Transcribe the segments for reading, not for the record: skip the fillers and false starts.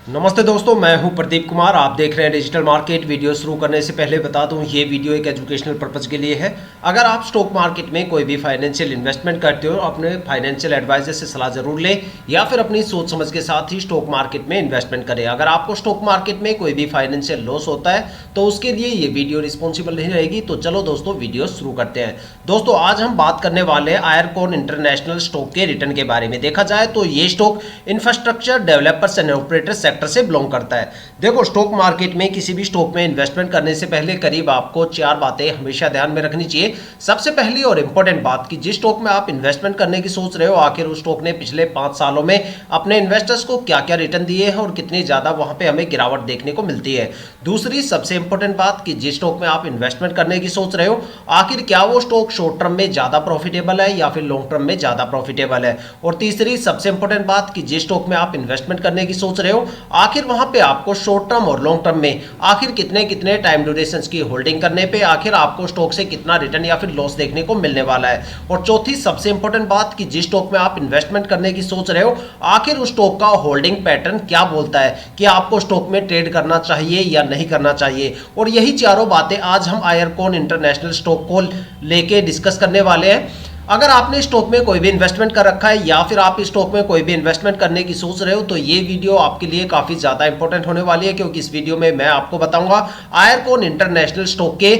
नमस्ते दोस्तों, मैं हूं प्रदीप कुमार। आप देख रहे हैं डिजिटल मार्केट। वीडियो शुरू करने से पहले बता दूं, ये वीडियो एक एजुकेशनल पर्पज़ के लिए है। अगर आप स्टॉक मार्केट में कोई भी फाइनेंशियल इन्वेस्टमेंट करते हो, अपने फाइनेंशियल एडवाइजर से सलाह जरूर लें या फिर अपनी सोच समझ के साथ ही स्टॉक मार्केट में इन्वेस्टमेंट करें। अगर आपको स्टॉक मार्केट में कोई भी फाइनेंशियल लॉस होता है तो उसके लिए ये वीडियो रिस्पॉन्सिबल नहीं रहेगी। तो चलो दोस्तों, वीडियो शुरू करते हैं। दोस्तों, आज हम बात करने वाले हैं आयरकॉन इंटरनेशनल स्टॉक के रिटर्न के बारे में। देखा जाए तो ये stock infrastructure developers and operator sector से बिलोंग करता है। देखो, स्टॉक मार्केट में किसी भी स्टॉक में इन्वेस्टमेंट करने से पहले करीब आपको 4 बातें हमेशा ध्यान में रखनी चाहिए। सबसे पहली और इंपॉर्टेंट बात कि जिस स्टॉक में आप इन्वेस्टमेंट करने की सोच रहे हो, आखिर उस स्टॉक ने पिछले 5 सालों में अपने इन्वेस्टर्स को क्या क्या रिटर्न दिए हैं और कितनी ज्यादा वहां पे हमें गिरावट देखने को मिलती है। दूसरी सबसे इंपॉर्टेंट बात कि जिस स्टॉक में आप इन्वेस्टमेंट करने की सोच रहे हो, आखिर क्या वो स्टॉक शॉर्ट टर्म में ज्यादा प्रॉफिटेबल है या फिर लॉन्ग टर्म में ज्यादा प्रॉफिटेबल है। और तीसरी सबसे इंपॉर्टेंट बात कि जिस स्टॉक में आप इन्वेस्टमेंट करने की सोच रहे हो, आखिर वहां पे आपको शॉर्ट टर्म और लॉन्ग टर्म में आखिर कितने कितने टाइम ड्यूरेशन की होल्डिंग करने पे आखिर आपको स्टॉक से कितना रिटर्न या फिर लॉस देखने को मिलने वाला है। और चौथी सबसे इंपॉर्टेंट बात कि जिस स्टॉक में आप इन्वेस्टमेंट करने की सोच रहे हो, आखिर उस स्टॉक का होल्डिंग पैटर्न क्या बोलता है कि आपको स्टॉक में ट्रेड करना चाहिए या नहीं करना चाहिए। और यही चारों बातें आज हम आयरकॉन इंटरनेशनल स्टॉक को लेके डिस्कस करने वाले हैं। अगर आपने स्टॉक में कोई भी इन्वेस्टमेंट कर रखा है या फिर आप स्टॉक में कोई भी इन्वेस्टमेंट करने की सोच रहे हो, तो ये वीडियो आपके लिए काफी ज्यादा इंपॉर्टेंट होने वाली है, क्योंकि इस वीडियो में मैं आपको बताऊंगा आयरकॉन इंटरनेशनल स्टॉक के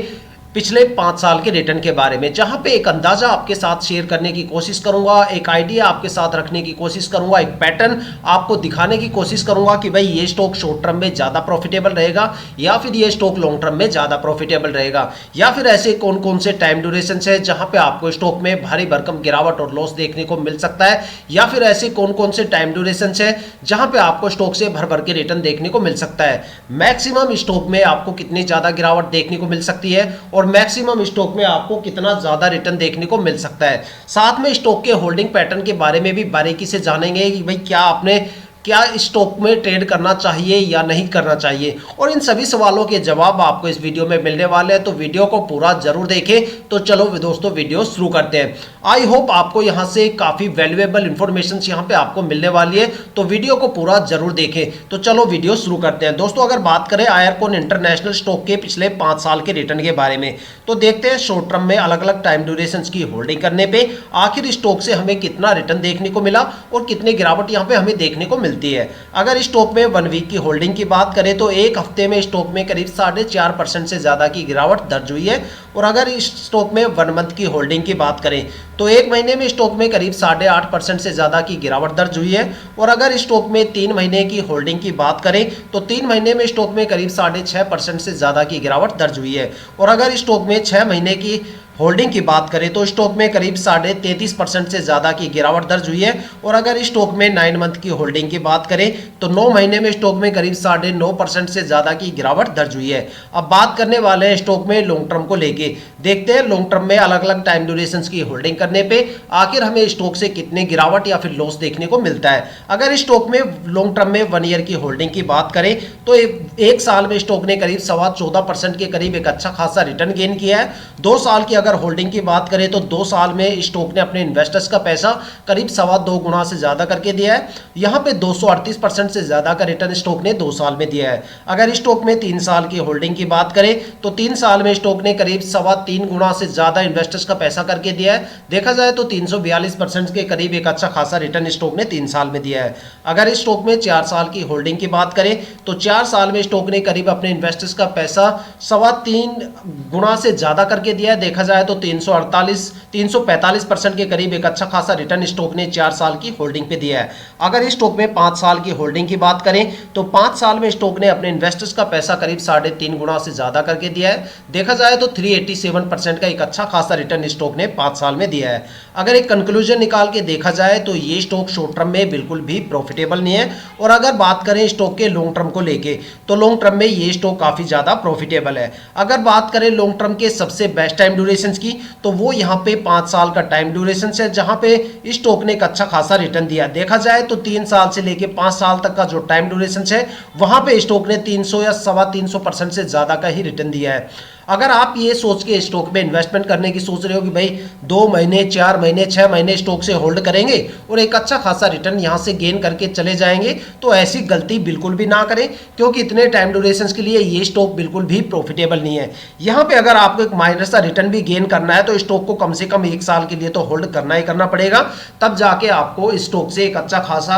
पिछले 5 साल के रिटर्न के बारे में, जहां पे एक अंदाजा आपके साथ शेयर करने की कोशिश करूंगा, एक आइडिया आपके साथ रखने की कोशिश करूंगा, एक पैटर्न आपको दिखाने की कोशिश करूंगा कि भाई ये स्टॉक शॉर्ट टर्म में ज्यादा प्रॉफिटेबल रहेगा या फिर ये स्टॉक लॉन्ग टर्म में ज्यादा प्रॉफिटेबल रहेगा, या फिर ऐसे कौन कौन से टाइम ड्यूरेशन है जहां पे आपको स्टॉक में भारी भरकम गिरावट और लॉस देखने को मिल सकता है, या फिर ऐसे कौन कौन से टाइम ड्यूरेशन है जहां पे आपको स्टॉक से भर भर के रिटर्न देखने को मिल सकता है। मैक्सिमम स्टॉक में आपको कितनी ज्यादा गिरावट देखने को मिल सकती है और मैक्सिमम स्टॉक में आपको कितना ज्यादा रिटर्न देखने को मिल सकता है। साथ में स्टॉक के होल्डिंग पैटर्न के बारे में भी बारीकी से जानेंगे कि भाई क्या स्टॉक में ट्रेड करना चाहिए या नहीं करना चाहिए। और इन सभी सवालों के जवाब आपको इस वीडियो में मिलने वाले हैं, तो वीडियो को पूरा जरूर देखें। तो चलो दोस्तों, वीडियो शुरू करते हैं। आई होप आपको यहां से काफी वैल्यूएबल इंफॉर्मेशन यहां पे आपको मिलने वाली है, तो वीडियो को पूरा जरूर देखें। तो चलो वीडियो शुरू करते हैं। दोस्तों, अगर बात करें आयरकॉन इंटरनेशनल स्टॉक के पिछले 5 साल के रिटर्न के बारे में, तो देखते हैं शॉर्ट टर्म में अलग अलग टाइम ड्यूरेशन की होल्डिंग करने पे आखिर स्टॉक से हमें कितना रिटर्न देखने को मिला और कितने गिरावट यहां पे हमें देखने को मिलती है। अगर स्टॉक में 1 वीक की होल्डिंग की बात करें तो एक हफ्ते में स्टॉक में करीब 4.5% से ज्यादा की गिरावट दर्ज हुई है। और अगर इस स्टॉक में 1 मंथ की होल्डिंग की बात करें तो एक महीने में स्टॉक में करीब 8.5% से ज्यादा की गिरावट दर्ज हुई है। और अगर स्टॉक में 3 महीने की होल्डिंग की बात करें तो 3 महीने में स्टॉक में करीब 6.5% से ज्यादा की गिरावट दर्ज हुई है। और अगर स्टॉक में 6 महीने की होल्डिंग की बात करें तो स्टॉक में करीब 33.5% से ज्यादा की गिरावट दर्ज हुई है। और अगर स्टॉक में 9 मंथ की होल्डिंग की बात करें तो 9 महीने में स्टॉक में करीब 9.5% से ज्यादा की गिरावट दर्ज हुई है। अब बात करने वाले हैं स्टॉक में लॉन्ग टर्म को लेके। देखते हैं लॉन्ग टर्म में अलग अलग टाइम ड्यूरेशन की होल्डिंग करने पे आखिर हमें स्टॉक से कितने गिरावट या फिर लॉस देखने को मिलता है। अगर स्टॉक में लॉन्ग टर्म में 1 ईयर की होल्डिंग की बात करें तो एक साल में स्टॉक ने करीब 14.25% के करीब एक अच्छा खासा रिटर्न गेन किया है। 2 साल की अगर होल्डिंग की बात करें तो 2 साल में स्टॉक ने अपने इन्वेस्टर्स का पैसा करीब 2.25 गुना से ज्यादा करके दिया है। यहां पे 238% से ज्यादा का रिटर्न स्टॉक ने 2 साल में दिया है। अगर स्टॉक में 3 साल की होल्डिंग की बात करें तो 3 साल में स्टॉक ने करीब 3.25 गुना से ज्यादा इन्वेस्टर्स का पैसा करके दिया है। देखा जाए तो 342% के करीब एक अच्छा खासा रिटर्न स्टॉक ने 3 साल में दिया है। अगर स्टॉक में 4 साल की होल्डिंग की बात करें तो 4 साल में स्टॉक ने करीब अपने इन्वेस्टर्स का पैसा 3.25 गुना से ज्यादा करके दिया है। देखा जाए तो 345% के करीब एक अच्छा खासा रिटर्न स्टॉक ने 4 साल की होल्डिंग पे दिया है। अगर स्टॉक में 5 साल की होल्डिंग की बात करें तो 5 साल में स्टॉक ने अपने इन्वेस्टर्स का पैसा करीब 3.5 गुना से ज्यादा करके दिया है। देखा जाए तो 387% का एक अच्छा खासा रिटर्न स्टॉक ने 5 साल में दिया है। अगर एक कंक्लूजन निकाल के देखा जाए तो ये स्टॉक शॉर्ट टर्म में बिल्कुल भी प्रॉफिटेबल नहीं है। और अगर बात करें स्टॉक के लॉन्ग टर्म को लेके तो लॉन्ग टर्म में ये स्टॉक काफी ज्यादा प्रॉफिटेबल है। अगर बात करें लॉन्ग टर्म के सबसे बेस्ट टाइम ड्यूरेशन की तो वो यहाँ पे 5 साल का टाइम ड्यूरेशन है, जहां पे स्टॉक ने एक अच्छा खासा रिटर्न दिया। देखा जाए तो 3 साल से लेके 5 साल तक का जो टाइम ड्यूरेशन है वहां पे स्टॉक ने 300 या 325% से ज्यादा का ही रिटर्न दिया है। अगर आप ये सोच के स्टॉक में इन्वेस्टमेंट करने की सोच रहे हो कि भाई 2 महीने 4 महीने 6 महीने स्टॉक से होल्ड करेंगे और एक अच्छा खासा रिटर्न यहाँ से गेन करके चले जाएंगे, तो ऐसी गलती बिल्कुल भी ना करें, क्योंकि इतने टाइम ड्यूरेशन के लिए ये स्टॉक बिल्कुल भी प्रॉफिटेबल नहीं है। यहाँ पे अगर आपको एक माइनर सा रिटर्न भी गेन करना है तो स्टॉक को कम से कम 1 साल के लिए तो होल्ड करना ही करना पड़ेगा, तब जाके आपको स्टॉक से एक अच्छा खासा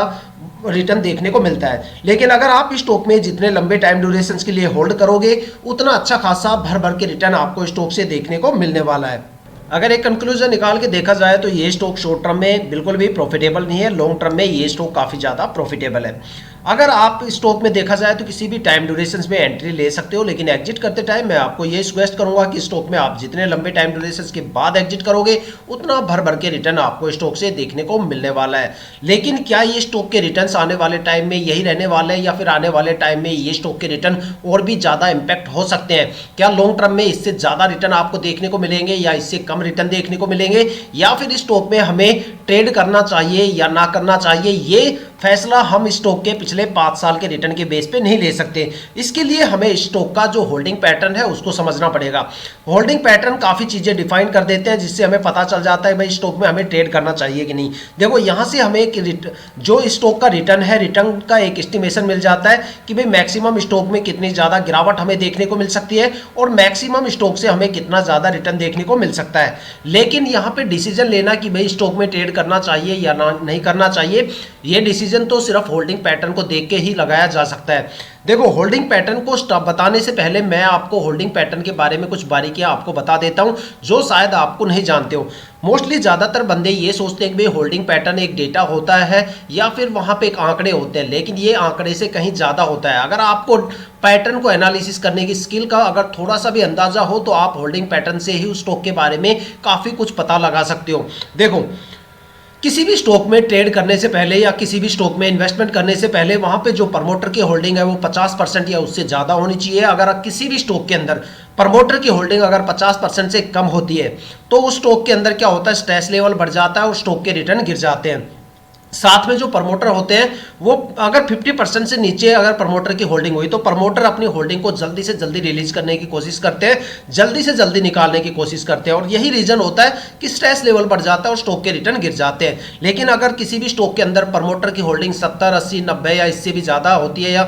रिटर्न देखने को मिलता है। लेकिन अगर आप स्टॉक में जितने लंबे टाइम ड्यूरेशन के लिए होल्ड करोगे उतना अच्छा खासा भर भर के रिटर्न आपको स्टॉक से देखने को मिलने वाला है। अगर एक कंक्लूजन निकाल के देखा जाए तो ये स्टॉक शॉर्ट टर्म में बिल्कुल भी प्रॉफिटेबल नहीं है, लॉन्ग टर्म में ये स्टॉक काफ़ी ज़्यादा प्रॉफिटेबल है। अगर आप स्टॉक में देखा जाए तो किसी भी टाइम ड्यूरेशन में एंट्री ले सकते हो, लेकिन एग्जिट करते टाइम मैं आपको ये रिक्वेस्ट करूंगा कि स्टॉक में आप जितने लंबे टाइम ड्यूरेशन के बाद एग्जिट करोगे उतना भर भर के रिटर्न आपको स्टॉक से देखने को मिलने वाला है। लेकिन क्या ये स्टॉक के रिटर्न आने वाले टाइम में यही रहने वाले हैं, या फिर आने वाले टाइम में ये स्टॉक के रिटर्न और भी ज़्यादा इम्पैक्ट हो सकते हैं? क्या लॉन्ग टर्म में इससे ज़्यादा रिटर्न आपको देखने को मिलेंगे या इससे कम रिटर्न देखने को मिलेंगे, या फिर स्टॉक में हमें ट्रेड करना चाहिए या ना करना चाहिए, ये फैसला हम स्टॉक के पिछले 5 साल के रिटर्न के बेस पे नहीं ले सकते। इसके लिए हमें स्टॉक का जो होल्डिंग पैटर्न है उसको समझना पड़ेगा। होल्डिंग पैटर्न काफ़ी चीज़ें डिफाइन कर देते हैं जिससे हमें पता चल जाता है भाई स्टॉक में हमें ट्रेड करना चाहिए कि नहीं। देखो यहाँ से हमें जो स्टॉक का रिटर्न है, रिटर्न का एक एस्टिमेशन मिल जाता है कि भाई मैक्सिमम स्टॉक में कितनी ज़्यादा गिरावट हमें देखने को मिल सकती है और मैक्सिमम स्टॉक से हमें कितना ज़्यादा रिटर्न देखने को मिल सकता है। लेकिन यहाँ पे डिसीजन लेना कि भाई स्टॉक में ट्रेड करना चाहिए या नहीं करना चाहिए, ये डिसीजन तो सिर्फ होल्डिंग पैटर्न को देख के ही लगाया जा सकता है। देखो, होल्डिंग पैटर्न को बताने से पहले मैं आपको होल्डिंग पैटर्न के बारे में कुछ बारीकियां आपको बता देता हूं जो शायद आपको नहीं जानते हो। मोस्टली ज़्यादातर बंदे ये सोचते हैं कि भाई होल्डिंग पैटर्न एक डेटा होता है या फिर वहाँ पे एक आंकड़े होते हैं, लेकिन ये आंकड़े से कहीं ज़्यादा होता है। अगर आपको पैटर्न को एनालिसिस करने की स्किल का अगर थोड़ा सा भी अंदाज़ा हो तो आप होल्डिंग पैटर्न से ही उस स्टॉक के बारे में काफ़ी कुछ पता लगा सकते हो। देखो, किसी भी स्टॉक में ट्रेड करने से पहले या किसी भी स्टॉक में इन्वेस्टमेंट करने से पहले वहां पे जो प्रमोटर की होल्डिंग है वो 50% या उससे ज़्यादा होनी चाहिए। अगर किसी भी स्टॉक के अंदर प्रमोटर की होल्डिंग अगर 50% से कम होती है तो उस स्टॉक के अंदर क्या होता है, स्ट्रेस लेवल बढ़ जाता है और स्टॉक के रिटर्न गिर जाते हैं। साथ में जो प्रमोटर होते हैं वो अगर 50% से नीचे अगर प्रमोटर की होल्डिंग हुई तो प्रमोटर अपनी होल्डिंग को जल्दी से जल्दी रिलीज करने की कोशिश करते हैं, जल्दी से जल्दी निकालने की कोशिश करते हैं, और यही रीजन होता है कि स्ट्रेस लेवल बढ़ जाता है और स्टॉक के रिटर्न गिर जाते हैं। लेकिन अगर किसी भी स्टॉक के अंदर प्रमोटर की होल्डिंग 70, 80, 90 या इससे भी ज़्यादा होती है या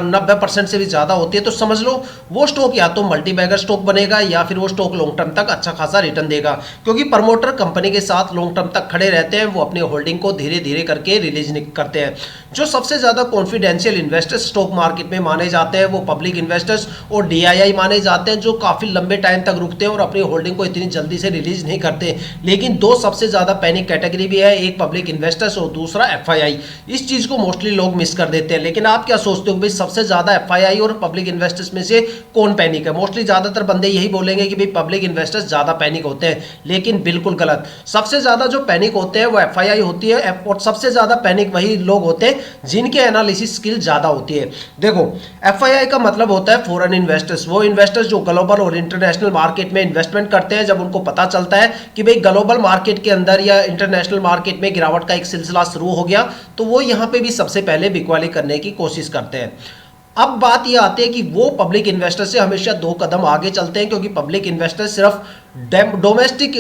90% से भी ज़्यादा होती है तो समझ लो वो स्टॉक या तो मल्टीबैगर स्टॉक बनेगा या फिर वो स्टॉक लॉन्ग टर्म तक अच्छा खासा रिटर्न देगा, क्योंकि प्रमोटर कंपनी के साथ लॉन्ग टर्म तक खड़े रहते हैं, वो अपनी होल्डिंग को धीरे धीरे करके रिलीज करते हैं। जो सबसे ज्यादा कॉन्फिडेंशियल इन्वेस्टर्स स्टॉक मार्केट में माने जाते हैं वो पब्लिक इन्वेस्टर्स और डीआईआई माने जाते हैं, जो काफी लंबे टाइम तक रुकते हैं और अपनी होल्डिंग को इतनी जल्दी से रिलीज नहीं करते। लेकिन दो सबसे ज्यादा पैनिक कैटेगरी भी है, एक पब्लिक इन्वेस्टर्स और दूसरा एफआईआई। इस चीज को मोस्टली लोग मिस कर देते हैं। लेकिन आप क्या सोचते हो भाई सबसे ज्यादा एफआईआई और पब्लिक इन्वेस्टर्स में से कौन पैनिक है? मोस्टली ज्यादातर बंदे यही बोलेंगे कि भाई पब्लिक इन्वेस्टर्स ज्यादा पैनिक होते हैं, लेकिन बिल्कुल गलत। सबसे ज्यादा जो पैनिक होते हैं वो एफआईआई होती है और सबसे ज्यादा पैनिक वही लोग होते हैं जिनके एनालिसिस स्किल ज्यादा होती है। देखो, एफआईआई का मतलब होता है फॉरेन इन्वेस्टर्स, वो इन्वेस्टर्स जो ग्लोबल और इंटरनेशनल मार्केट में इन्वेस्टमेंट करते हैं। जब उनको पता चलता है कि भाई ग्लोबल मार्केट के अंदर या इंटरनेशनल मार्केट में गिरावट का एक सिलसिला शुरू हो गया तो वो यहाँ पे भी सबसे पहले बिकवाली करने की कोशिश करते हैं। अब बात यह आती है कि वो पब्लिक इन्वेस्टर से हमेशा 2 कदम आगे चलते हैं, क्योंकि पब्लिक इन्वेस्टर सिर्फ डोमेस्टिक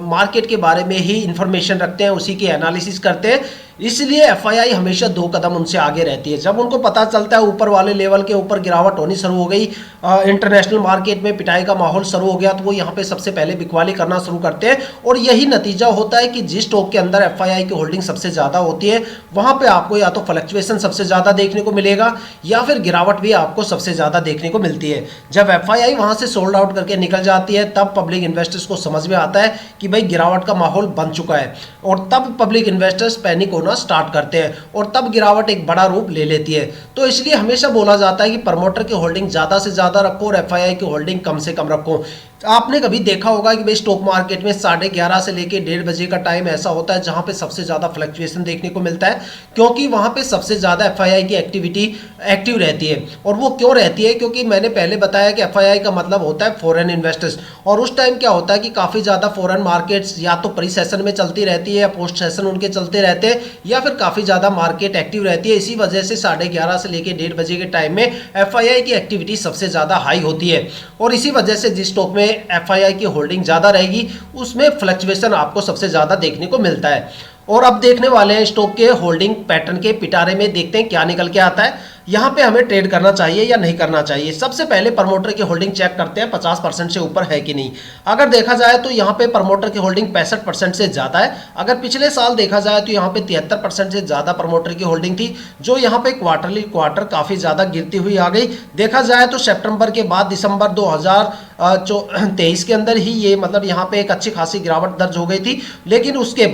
मार्केट के बारे में ही इंफॉर्मेशन रखते हैं, उसी की एनालिसिस करते हैं। इसलिए एफआईआई हमेशा 2 कदम उनसे आगे रहती है। जब उनको पता चलता है ऊपर वाले लेवल के ऊपर गिरावट होनी शुरू हो गई, इंटरनेशनल मार्केट में पिटाई का माहौल शुरू हो गया, तो वो यहाँ पे सबसे पहले बिकवाली करना शुरू करते हैं। और यही नतीजा होता है कि जिस स्टॉक के अंदर एफआईआई की होल्डिंग सबसे ज़्यादा होती है वहाँ पर आपको या तो फ्लक्चुएशन सबसे ज़्यादा देखने को मिलेगा या फिर गिरावट भी आपको सबसे ज़्यादा देखने को मिलती है। जब एफआईआई वहाँ से सोल्ड आउट करके निकल जाती है तब पब्लिक इन्वेस्टर्स को समझ में आता है कि भाई गिरावट का माहौल बन चुका है, और तब पब्लिक इन्वेस्टर्स पैनिक होना स्टार्ट करते हैं और तब गिरावट एक बड़ा रूप ले लेती है। तो इसलिए हमेशा बोला जाता है कि प्रमोटर की होल्डिंग ज़्यादा से ज़्यादा रखो और एफआईआई की होल्डिंग कम से कम रखो। आपने कभी देखा होगा कि भाई स्टॉक मार्केट में 11:30 से लेकर 1:30 बजे का टाइम ऐसा होता है जहां पे सबसे ज़्यादा फ्लक्चुएशन देखने को मिलता है, क्योंकि वहां पे सबसे ज़्यादा एफआईआई की एक्टिविटी एक्टिव रहती है। और वो क्यों रहती है? क्योंकि मैंने पहले बताया कि एफआईआई का मतलब होता है फॉरेन इन्वेस्टर्स, और उस टाइम क्या होता है कि काफ़ी ज़्यादा फॉरेन मार्केट्स या तो प्री सेशन में चलती रहती है या पोस्ट सेशन उनके चलते रहते हैं, या फिर काफ़ी ज़्यादा मार्केट एक्टिव रहती है। इसी वजह से 11:30 से लेकर 1:30 बजे के टाइम में एफआईआई की एक्टिविटी सबसे ज़्यादा हाई होती है, और इसी वजह से जिस स्टॉक में एफआईआई की होल्डिंग ज़्यादा रहेगी उसमें फ्लक्चुएशन आपको सबसे ज़्यादा देखने को मिलता है। और अब देखने वाले हैं स्टॉक के होल्डिंग पैटर्न के पिटारे में, देखते हैं क्या निकल के आता है, यहाँ पे हमें ट्रेड करना चाहिए या नहीं करना चाहिए। सबसे पहले प्रमोटर की होल्डिंग चेक करते हैं 50% से ऊपर है कि नहीं। अगर देखा जाए तो यहाँ पे प्रमोटर की होल्डिंग 65% से ज़्यादा है। अगर पिछले साल देखा जाए तो यहाँ पे 73% से ज़्यादा प्रमोटर की होल्डिंग थी, जो यहाँ पे क्वार्टर काफ़ी ज़्यादा गिरती हुई आ गई। देखा जाए तो सितंबर के बाद दिसंबर 2023 के अंदर ही ये मतलब यहाँ पे एक अच्छी खासी गिरावट दर्ज हो गई थी, लेकिन उसके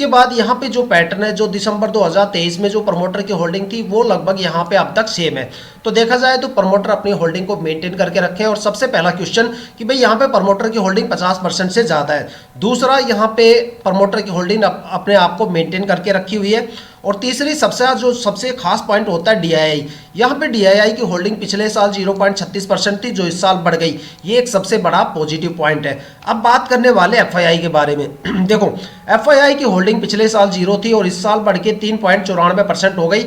बाद यहाँ पे जो पैटर्न है, जो दिसंबर 2023 में जो प्रमोटर की होल्डिंग थी वो लगभग यहाँ पे अब तक सेम है। तो देखा जाए तो प्रमोटर अपनी होल्डिंग को मेंटेन करके रखें। और सबसे पहला क्वेश्चन कि भाई यहाँ पे प्रमोटर की होल्डिंग 50% से ज़्यादा है। दूसरा, यहाँ पे प्रमोटर की होल्डिंग अपने आप को मेंटेन करके रखी हुई है। और तीसरी सबसे खास पॉइंट होता है डीआईआई। यहाँ पे डीआईआई की होल्डिंग पिछले साल 0.36% थी, जो इस साल बढ़ गई। ये एक सबसे बड़ा पॉजिटिव पॉइंट है। अब बात करने वाले एफआईआई के बारे में। देखो, एफआईआई की होल्डिंग पिछले साल 0 थी और इस साल बढ़ के 3.94% हो गई।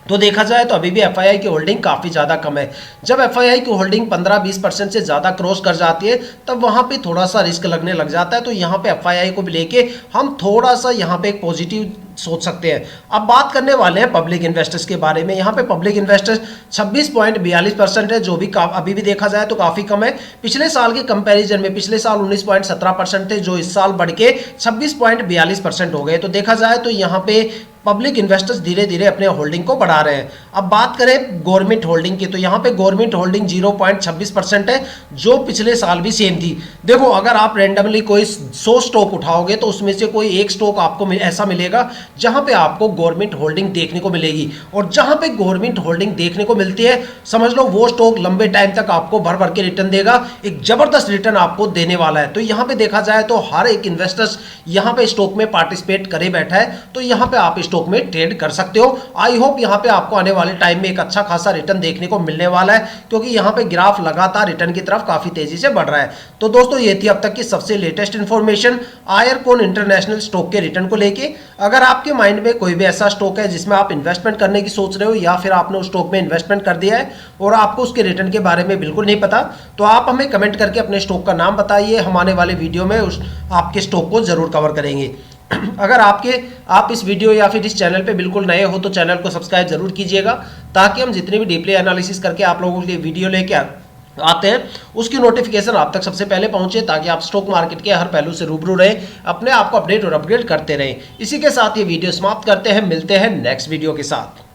तो देखा जाए तो अभी भी एफआईआई की होल्डिंग काफ़ी ज़्यादा कम है। जब एफआईआई की होल्डिंग 15-20% से ज़्यादा क्रॉस कर जाती है तब वहाँ पे थोड़ा सा रिस्क लगने लग जाता है। तो यहाँ पे एफआईआई को भी लेके हम थोड़ा सा यहाँ पे एक पॉजिटिव सोच सकते हैं। अब बात करने वाले हैं पब्लिक इन्वेस्टर्स के बारे में। यहाँ पे पब्लिक इन्वेस्टर्स 26.42% है, जो भी अभी भी देखा जाए तो काफ़ी कम है। पिछले साल के कंपैरिजन में पिछले साल 19.17% थे, जो इस साल बढ़ के 26.42% हो गए। तो देखा जाए तो यहाँ पे पब्लिक इन्वेस्टर्स धीरे धीरे अपने होल्डिंग को बढ़ा रहे हैं। अब बात करें गवर्नमेंट होल्डिंग की, तो यहाँ पे गवर्नमेंट होल्डिंग 0.26% है, जो पिछले साल भी सेम थी। देखो, अगर आप रेंडमली कोई 100 स्टॉक उठाओगे तो उसमें से कोई एक स्टॉक आपको ऐसा मिलेगा जहां पे आपको गवर्नमेंट होल्डिंग देखने को मिलेगी। और जहां पे गवर्नमेंट होल्डिंग देखने को मिलती है, समझ लो वो स्टॉक लंबे टाइम तक आपको भर भर के रिटर्न देगा, एक जबरदस्त रिटर्न आपको देने वाला है। तो यहाँ पे देखा जाए तो हर एक इन्वेस्टर्स यहाँ पे स्टॉक में पार्टिसिपेट करे बैठा है, तो यहाँ पे आप स्टॉक में ट्रेड कर सकते हो। आई होप यहाँ पे आपको आने वाले टाइम में एक अच्छा खासा रिटर्न देखने को मिलने वाला है, क्योंकि यहाँ पे ग्राफ लगातार रिटर्न की तरफ काफी तेजी से बढ़ रहा है। तो दोस्तों, ये थी अब तक की सबसे लेटेस्ट इंफॉर्मेशन आयरकॉन इंटरनेशनल स्टॉक के रिटर्न को लेके। अगर आपके माइंड में कोई भी ऐसा स्टॉक है जिसमें आप इन्वेस्टमेंट करने की सोच रहे हो, या फिर आपने उस स्टॉक में इन्वेस्टमेंट कर दिया है और आपको उसके रिटर्न के बारे में बिल्कुल नहीं पता, तो आप हमें कमेंट करके अपने स्टॉक का नाम बताइए। हम आने वाले वीडियो में आपके स्टॉक को जरूर कवर करेंगे। अगर आप इस वीडियो या फिर इस चैनल पे बिल्कुल नए हो तो चैनल को सब्सक्राइब जरूर कीजिएगा, ताकि हम जितने भी डीपली एनालिसिस करके आप लोगों के लिए वीडियो लेके आते हैं उसकी नोटिफिकेशन आप तक सबसे पहले पहुंचे, ताकि आप स्टॉक मार्केट के हर पहलू से रूबरू रहें, अपने आप को अपडेट और अपग्रेड करते रहें। इसी के साथ ये वीडियो समाप्त करते हैं, मिलते हैं नेक्स्ट वीडियो के साथ।